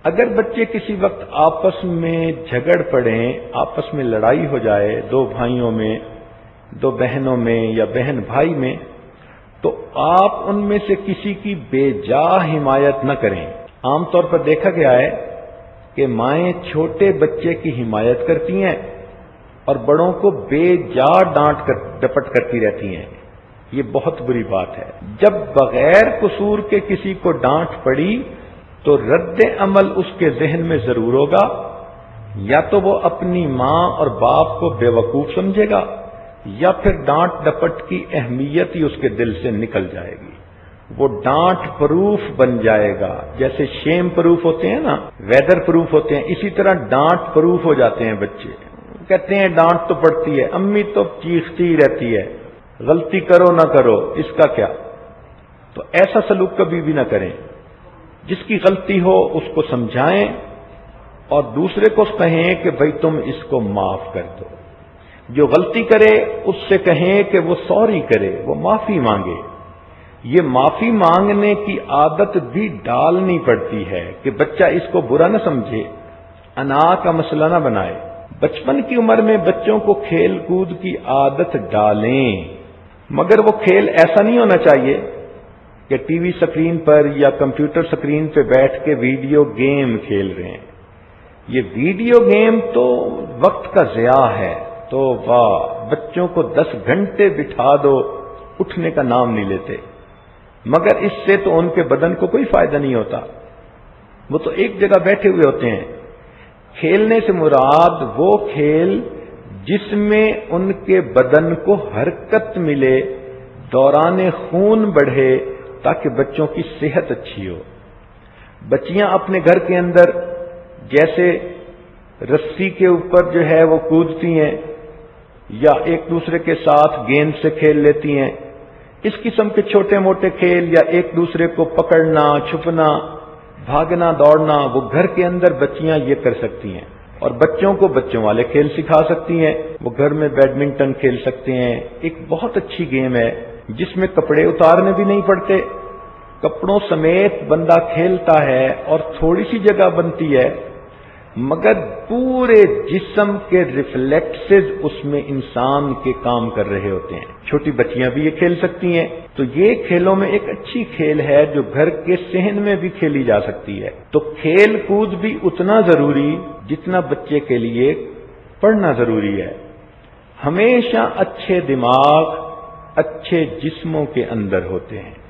اگر بچے کسی وقت آپس میں جھگڑ پڑیں، آپس میں لڑائی ہو جائے، دو بھائیوں میں، دو بہنوں میں یا بہن بھائی میں، تو آپ ان میں سے کسی کی بے جا حمایت نہ کریں۔ عام طور پر دیکھا گیا ہے کہ مائیں چھوٹے بچے کی حمایت کرتی ہیں اور بڑوں کو بے جا ڈانٹ کر ڈپٹ کرتی رہتی ہیں۔ یہ بہت بری بات ہے۔ جب بغیر قصور کے کسی کو ڈانٹ پڑی تو رد عمل اس کے ذہن میں ضرور ہوگا، یا تو وہ اپنی ماں اور باپ کو بے وقوف سمجھے گا، یا پھر ڈانٹ ڈپٹ کی اہمیت ہی اس کے دل سے نکل جائے گی۔ وہ ڈانٹ پروف بن جائے گا، جیسے شیم پروف ہوتے ہیں نا، ویدر پروف ہوتے ہیں، اسی طرح ڈانٹ پروف ہو جاتے ہیں بچے۔ کہتے ہیں ڈانٹ تو پڑتی ہے، امی تو چیختی ہی رہتی ہے، غلطی کرو نہ کرو اس کا کیا۔ تو ایسا سلوک کبھی بھی نہ کریں۔ جس کی غلطی ہو اس کو سمجھائیں اور دوسرے کو کہیں کہ بھئی تم اس کو معاف کر دو۔ جو غلطی کرے اس سے کہیں کہ وہ سوری کرے، وہ معافی مانگے۔ یہ معافی مانگنے کی عادت بھی ڈالنی پڑتی ہے کہ بچہ اس کو برا نہ سمجھے، انا کا مسئلہ نہ بنائے۔ بچپن کی عمر میں بچوں کو کھیل کود کی عادت ڈالیں، مگر وہ کھیل ایسا نہیں ہونا چاہیے کہ ٹی وی سکرین پر یا کمپیوٹر سکرین پہ بیٹھ کے ویڈیو گیم کھیل رہے ہیں۔ یہ ویڈیو گیم تو وقت کا ضیاع ہے۔ تو واہ، بچوں کو 10 گھنٹے بٹھا دو، اٹھنے کا نام نہیں لیتے، مگر اس سے تو ان کے بدن کو کوئی فائدہ نہیں ہوتا، وہ تو ایک جگہ بیٹھے ہوئے ہوتے ہیں۔ کھیلنے سے مراد وہ کھیل جس میں ان کے بدن کو حرکت ملے، دوران خون بڑھے، تاکہ بچوں کی صحت اچھی ہو۔ بچیاں اپنے گھر کے اندر جیسے رسی کے اوپر جو ہے وہ کودتی ہیں یا ایک دوسرے کے ساتھ گیند سے کھیل لیتی ہیں، اس قسم کے چھوٹے موٹے کھیل یا ایک دوسرے کو پکڑنا، چھپنا، بھاگنا، دوڑنا، وہ گھر کے اندر بچیاں یہ کر سکتی ہیں۔ اور بچوں کو بچوں والے کھیل سکھا سکتی ہیں، وہ گھر میں بیڈمنٹن کھیل سکتے ہیں، ایک بہت اچھی گیم ہے جس میں کپڑے اتارنے بھی نہیں پڑتے، کپڑوں سمیت بندہ کھیلتا ہے اور تھوڑی سی جگہ بنتی ہے، مگر پورے جسم کے ریفلیکسز اس میں انسان کے کام کر رہے ہوتے ہیں۔ چھوٹی بچیاں بھی یہ کھیل سکتی ہیں۔ تو یہ کھیلوں میں ایک اچھی کھیل ہے جو گھر کے صحن میں بھی کھیلی جا سکتی ہے۔ تو کھیل کود بھی اتنا ضروری جتنا بچے کے لیے پڑھنا ضروری ہے۔ ہمیشہ اچھے دماغ اچھے جسموں کے اندر ہوتے ہیں۔